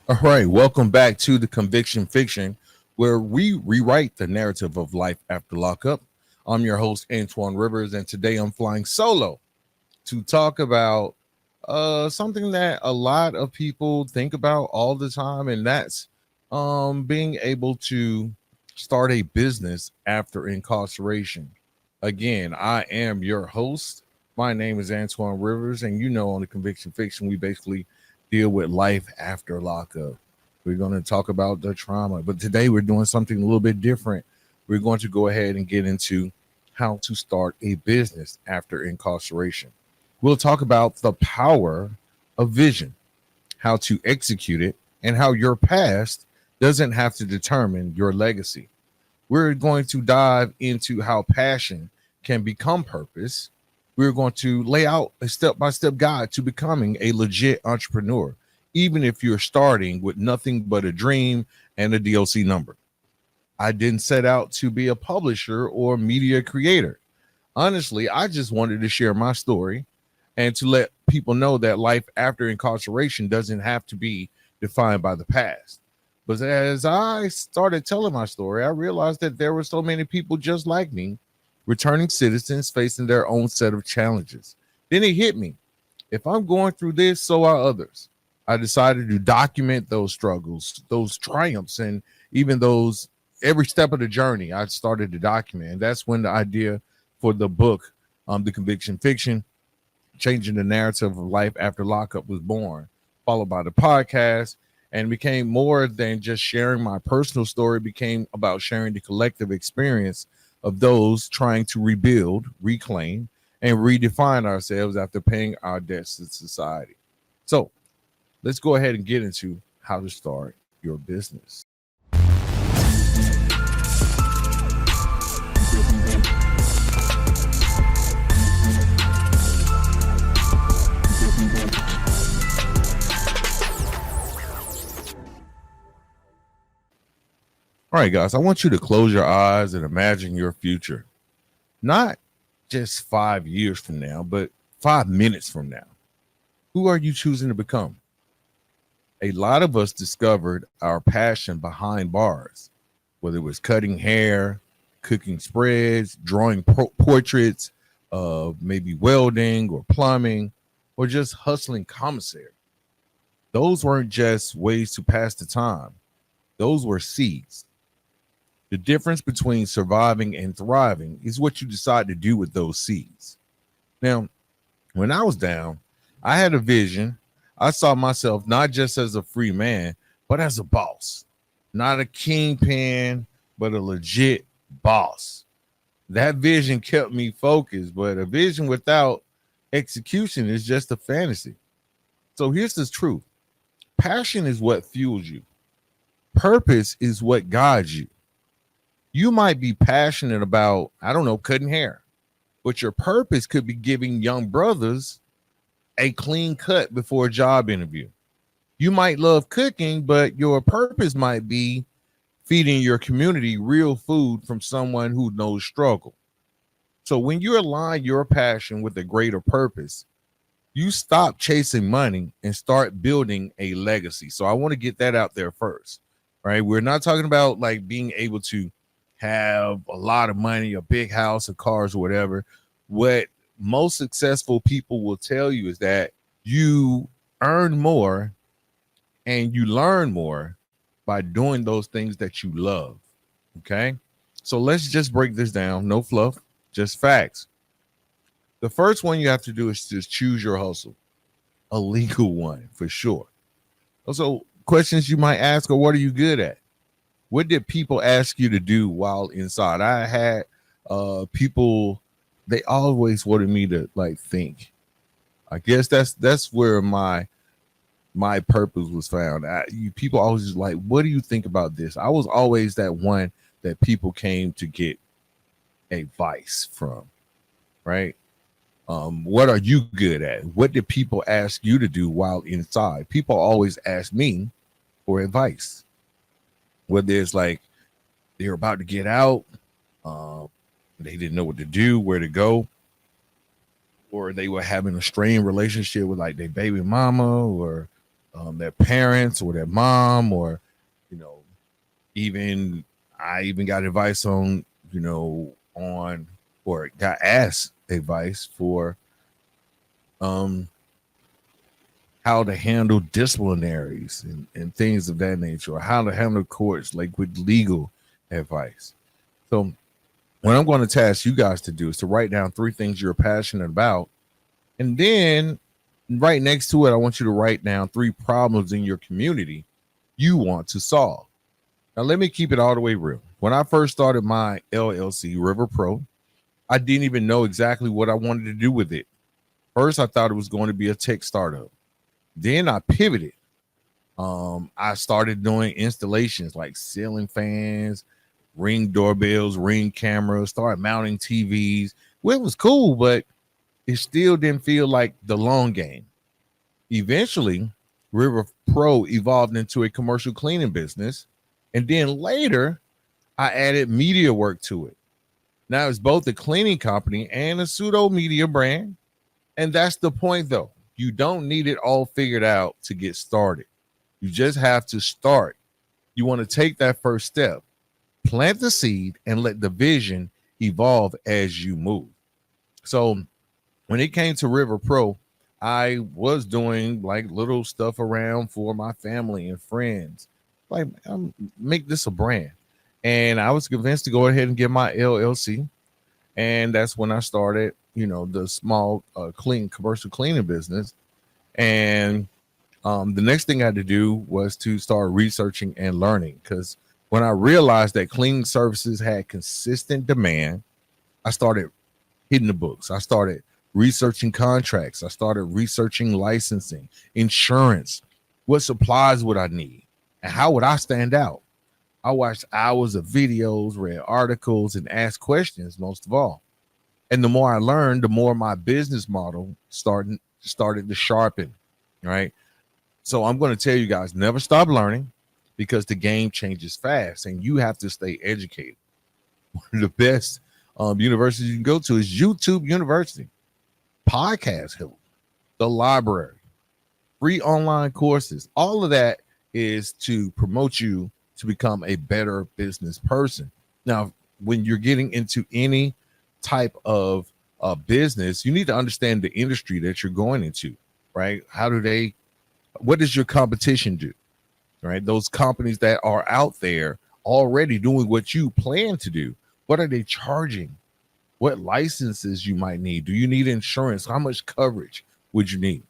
All right, welcome back to the Conviction Fiction, where we rewrite the narrative of life after lockup. I'm your host, Antoine Rivers, and today I'm flying solo to talk about something that a lot of people think about all the time, and that's being able to start a business after incarceration. Again, I am your host. My name is Antoine Rivers, and you know, on the Conviction Fiction, we basically deal with life after lockup. We're going to talk about the trauma, but today we're doing something a little bit different. We're going to go ahead and get into how to start a business after incarceration. We'll talk about the power of vision, how to execute it, and how your past doesn't have to determine your legacy. We're going to dive into how passion can become purpose. We're going to lay out a step by step guide to becoming a legit entrepreneur, even if you're starting with nothing but a dream and a DOC number. I didn't set out to be a publisher or media creator. Honestly, I just wanted to share my story and to let people know that life after incarceration doesn't have to be defined by the past. But as I started telling my story, I realized that there were so many people just like me, returning citizens facing their own set of challenges. Then it hit me. If I'm going through this, so are others. I decided to document those struggles, those triumphs, and even those every step of the journey. I started to document. And that's when the idea for the book, The Conviction Fiction, Changing the Narrative of Life After Lockup, was born, followed by the podcast, and became more than just sharing my personal story. It became about sharing the collective experience of those trying to rebuild, reclaim, and redefine ourselves after paying our debts to society. So let's go ahead and get into how to start your business. All right, guys, I want you to close your eyes and imagine your future. Not just 5 years from now, but 5 minutes from now. Who are you choosing to become? A lot of us discovered our passion behind bars, whether it was cutting hair, cooking spreads, drawing portraits, maybe welding or plumbing, or just hustling commissary. Those weren't just ways to pass the time, those were seeds. The difference between surviving and thriving is what you decide to do with those seeds. Now, when I was down, I had a vision. I saw myself not just as a free man, but as a boss, not a kingpin, but a legit boss. That vision kept me focused, but a vision without execution is just a fantasy. So here's the truth: passion is what fuels you, purpose is what guides you. You might be passionate about, I don't know, cutting hair, but your purpose could be giving young brothers a clean cut before a job interview. You might love cooking, but your purpose might be feeding your community real food from someone who knows struggle. So when you align your passion with a greater purpose, you stop chasing money and start building a legacy. So I want to get that out there first, right? We're not talking about like being able to have a lot of money, a big house, or cars, or whatever. What most successful people will tell you is that you earn more and you learn more by doing those things that you love. Okay. So let's just break this down. No fluff, just facts. The first one you have to do is just choose your hustle, a legal one for sure. Also, questions you might ask are, what are you good at? What did people ask you to do while inside? I had people, they always wanted me to like think. I guess that's where my purpose was found. People always just like, what do you think about this? I was always that one that people came to get advice from, right? What are you good at? What did people ask you to do while inside? People always ask me for advice, whether it's like they're about to get out, they didn't know what to do, where to go, or they were having a strained relationship with like their baby mama, or their parents or their mom, or you know, even I even got advice on, on, or got asked advice for um how to handle disciplinaries and things of that nature, or how to handle courts, like with legal advice. So what I'm going to task you guys to do is to write down 3 things you're passionate about. And then right next to it, I want you to write down 3 problems in your community you want to solve. Now, let me keep it all the way real. When I first started my LLC, RiverPro, I didn't even know exactly what I wanted to do with it. First, I thought it was going to be a tech startup. Then I pivoted. I started doing installations like ceiling fans, Ring doorbells, Ring cameras, started mounting TVs. Well, it was cool, but it still didn't feel like the long game. Eventually, River Pro evolved into a commercial cleaning business. And then later, I added media work to it. Now it's both a cleaning company and a pseudo media brand. And that's the point, though. You don't need it all figured out to get started. You just have to start. You want to take that first step, plant the seed, and let the vision evolve as you move. So when it came to River Pro, I was doing like little stuff around for my family and friends, like make this a brand. And I was convinced to go ahead and get my LLC. And that's when I started, the small clean commercial cleaning business. And the next thing I had to do was to start researching and learning, because when I realized that cleaning services had consistent demand, I started hitting the books. I started researching contracts. I started researching licensing, insurance. What supplies would I need? And how would I stand out? I watched hours of videos, read articles, and asked questions most of all. And the more I learned, the more my business model started to sharpen, right? So I'm going to tell you guys, never stop learning, because the game changes fast and you have to stay educated. One of the best universities you can go to is YouTube University, Podcast Help, the library, free online courses. All of that is to promote you to become a better business person. Now, when you're getting into any type of business, you need to understand the industry that you're going into, right? What does your competition do? Right? Those companies that are out there already doing what you plan to do, what are they charging? What licenses you might need? Do you need insurance? How much coverage would you need?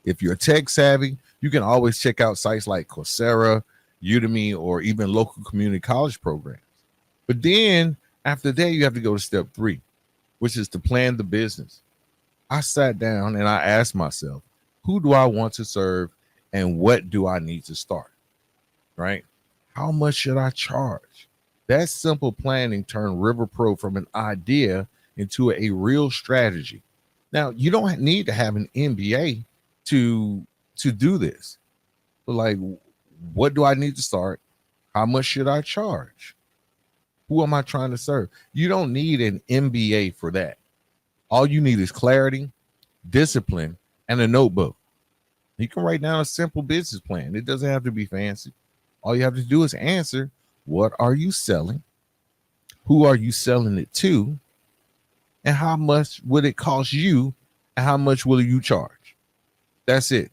If you're tech savvy, you can always check out sites like Coursera, Udemy, or even local community college programs. But then after that, you have to go to step 3, which is to plan the business. I sat down and I asked myself, who do I want to serve and what do I need to start? Right? How much should I charge? That simple planning turned RiverPro from an idea into a real strategy. Now, you don't need to have an MBA to do this. But like, what do I need to start? How much should I charge? Who am I trying to serve? You don't need an MBA for that. All you need is clarity, discipline, and a notebook. You can write down a simple business plan. It doesn't have to be fancy. All you have to do is answer, what are you selling? Who are you selling it to? And how much would it cost you? And how much will you charge? That's it.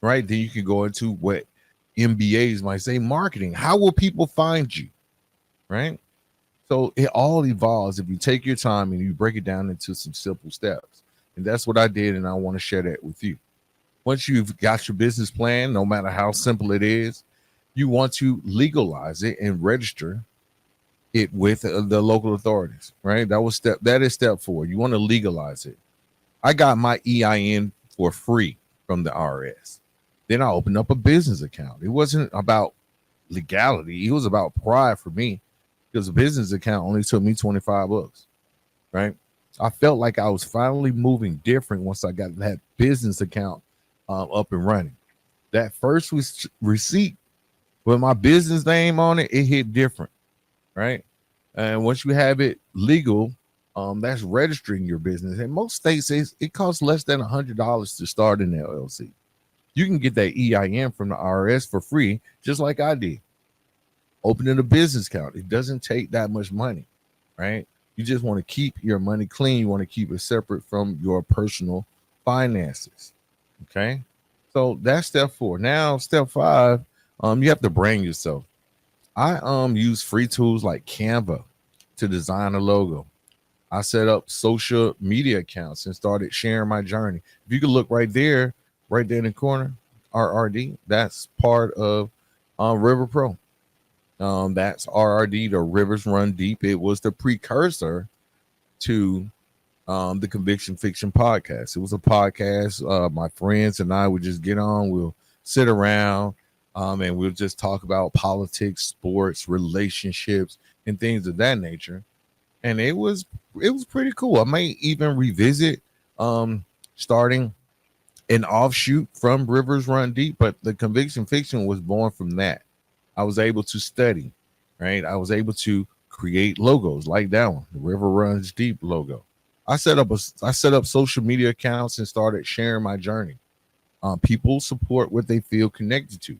Right? Then you can go into what MBAs might say, marketing. How will people find you? Right? So it all evolves if you take your time and you break it down into some simple steps. And that's what I did. And I want to share that with you. Once you've got your business plan, no matter how simple it is, you want to legalize it and register it with the local authorities, right? That is step 4. You want to legalize it. I got my EIN for free from the IRS. Then I opened up a business account. It wasn't about legality. It was about pride for me, because a business account only took me $25, right? I felt like I was finally moving different once I got that business account up and running. That first receipt with my business name on it, it hit different, right? And once you have it legal, that's registering your business. In most states, it costs less than $100 to start an LLC. You can get that EIN from the IRS for free, just like I did. Opening a business account, it doesn't take that much money, right? You just want to keep your money clean. You want to keep it separate from your personal finances. Okay. So that's step 4. Now, step 5, you have to brand yourself. I use free tools like Canva to design a logo. I set up social media accounts and started sharing my journey. If you could look right there in the corner, RRD, that's part of RiverPro. That's RRD, the Rivers Run Deep. It was the precursor to the Conviction Fiction podcast. It was a podcast. My friends and I would just get on. We'll sit around and we'll just talk about politics, sports, relationships, and things of that nature. And it was pretty cool. I might even revisit starting an offshoot from Rivers Run Deep, but the Conviction Fiction was born from that. I was able to study, right? I was able to create logos like that one, the River Runs Deep logo. I set up social media accounts and started sharing my journey. People support what they feel connected to.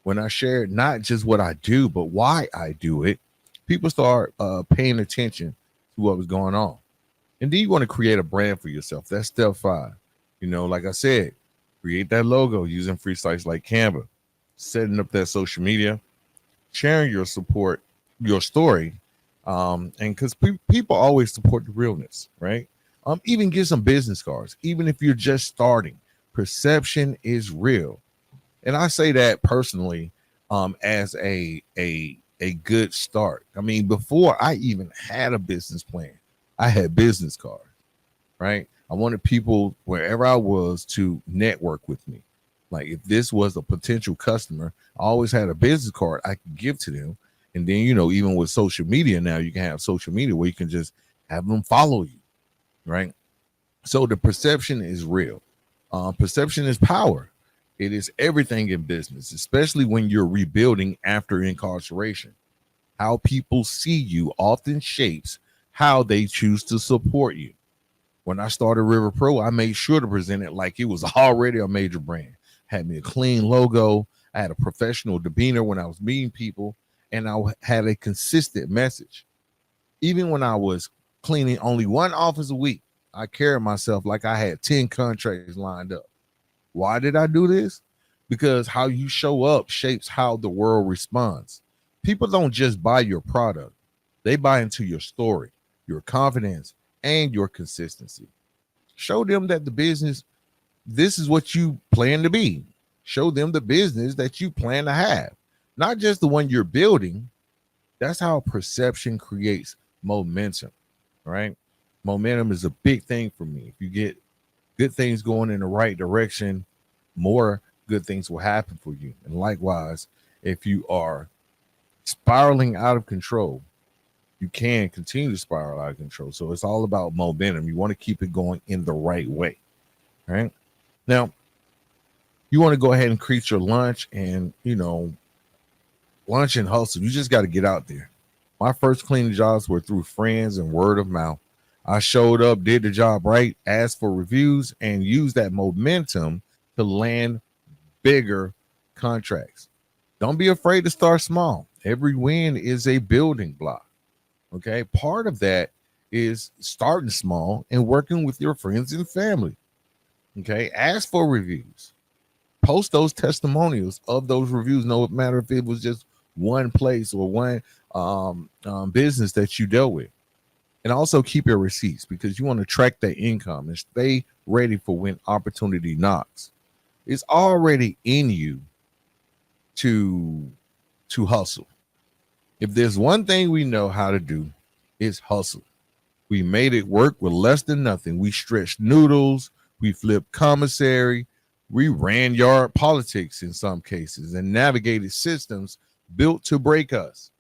When I shared not just what I do, but why I do it, people start paying attention to what was going on. And then you want to create a brand for yourself. That's step 5. Like I said, create that logo using free sites like Canva, setting up that social media, sharing your support, your story. And because people always support the realness, right? Even get some business cards, even if you're just starting. Perception is real. And I say that personally as a good start. I mean, before I even had a business plan, I had business cards, right? I wanted people wherever I was to network with me. Like if this was a potential customer, I always had a business card I could give to them. And then, even with social media now, you can have social media where you can just have them follow you, right? So the perception is real. Perception is power. It is everything in business, especially when you're rebuilding after incarceration. How people see you often shapes how they choose to support you. When I started RiverPro, I made sure to present it like it was already a major brand. Had me a clean logo. I had a professional demeanor when I was meeting people, and I had a consistent message. Even when I was cleaning only one office a week, I carried myself like I had 10 contracts lined up. Why did I do this? Because how you show up shapes how the world responds. People don't just buy your product, they buy into your story, your confidence, and your consistency. Show them that the business, this is what you plan to be. Show them the business that you plan to have, not just the one you're building. That's how perception creates momentum, right? Momentum is a big thing for me. If you get good things going in the right direction, more good things will happen for you. And likewise, if you are spiraling out of control, you can continue to spiral out of control. So it's all about momentum. You want to keep it going in the right way, right? Now, you want to go ahead and create your lunch and, lunch and hustle. You just got to get out there. My first cleaning jobs were through friends and word of mouth. I showed up, did the job right, asked for reviews, and used that momentum to land bigger contracts. Don't be afraid to start small. Every win is a building block. Okay. Part of that is starting small and working with your friends and family. Okay. Ask for reviews. Post those testimonials of those reviews, no matter if it was just one place or one business that you dealt with. And also keep your receipts because you want to track that income and stay ready for when opportunity knocks. It's already in you to hustle. If there's one thing we know how to do, it's hustle. We made it work with less than nothing. We stretched noodles, we flipped commissary, we ran yard politics in some cases and navigated systems built to break us.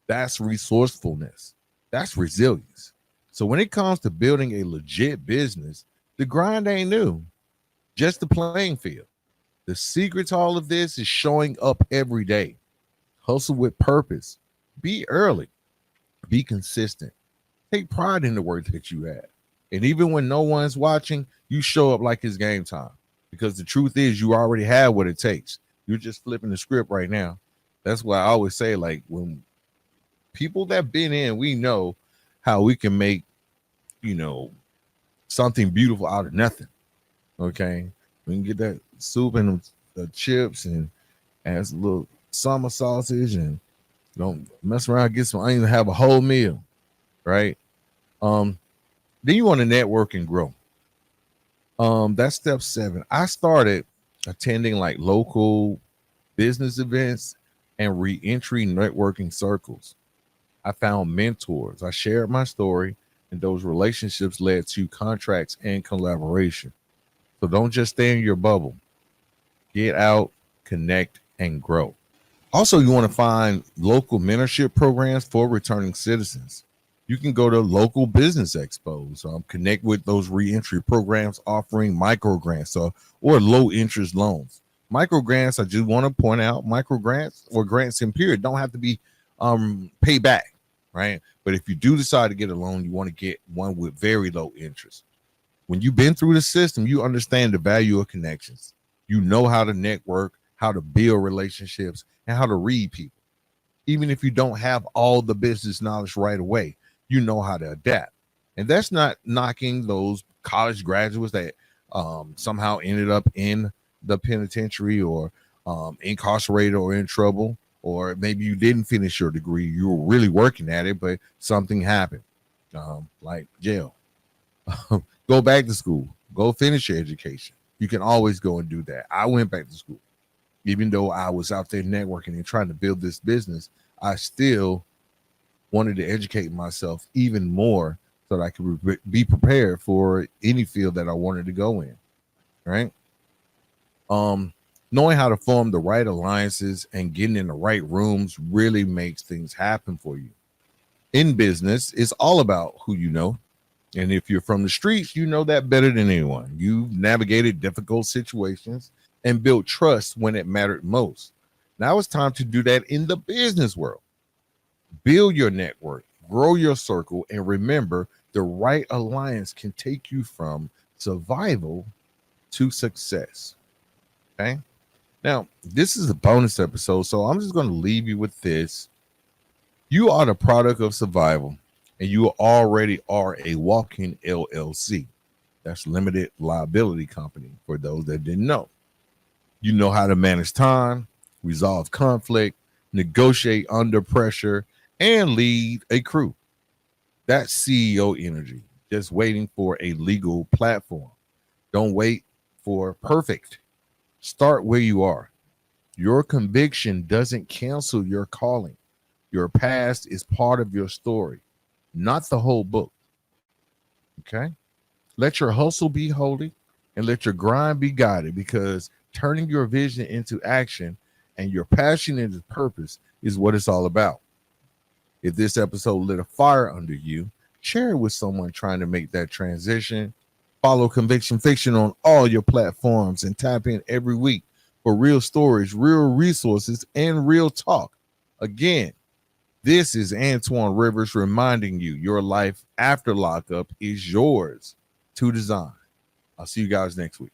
That's resourcefulness. That's resilience. So when it comes to building a legit business, the grind ain't new, just the playing field. The secret to all of this is showing up every day. Hustle with purpose. Be early. Be consistent. Take pride in the work that you have. And even when no one's watching, you show up like it's game time because the truth is you already have what it takes. You're just flipping the script right now. That's why I always say, like, when people that been in, we know how we can make, something beautiful out of nothing. Okay. We can get that soup and the chips and add some little summer sausage and don't mess around, get some onions, have a whole meal. Right. Um, then you want to network and grow. That's step 7. I started attending like local business events and reentry networking circles. I found mentors. I shared my story, and those relationships led to contracts and collaboration. So don't just stay in your bubble. Get out, connect, and grow. Also, you want to find local mentorship programs for returning citizens. You can go to local business expos, connect with those reentry programs offering micro grants or low interest loans. Micro grants, I just want to point out, micro grants or grants in period don't have to be paid back, right? But if you do decide to get a loan, you want to get one with very low interest. When you've been through the system, you understand the value of connections. You know how to network, how to build relationships, and how to read people. Even if you don't have all the business knowledge right away, you know how to adapt. And that's not knocking those college graduates that somehow ended up in the penitentiary or incarcerated or in trouble, or maybe you didn't finish your degree. You were really working at it, but something happened, like jail. Go back to school. Go finish your education. You can always go and do that. I went back to school. Even though I was out there networking and trying to build this business, I still wanted to educate myself even more so that I could be prepared for any field that I wanted to go in. Right. Knowing how to form the right alliances and getting in the right rooms really makes things happen for you. In business, it's all about who you know. And if you're from the streets, you know that better than anyone. You've navigated difficult situations and built trust when it mattered most. Now it's time to do that in the business world. Build your network, grow your circle, and remember the right alliance can take you from survival to success. Okay. Now, this is a bonus episode, so I'm just going to leave you with this. You are the product of survival, and you already are a walking LLC. That's limited liability company for those that didn't know. You know how to manage time, resolve conflict, negotiate under pressure, and lead a crew. That's CEO energy, just waiting for a legal platform. Don't wait for perfect. Start where you are. Your conviction doesn't cancel your calling. Your past is part of your story, not the whole book. Okay? Let your hustle be holy and let your grind be guided, because turning your vision into action and your passion into purpose is what it's all about. If this episode lit a fire under you, share it with someone trying to make that transition. Follow Conviction Fiction on all your platforms and tap in every week for real stories, real resources, and real talk. Again, this is Antoine Rivers reminding you your life after lockup is yours to design. I'll see you guys next week.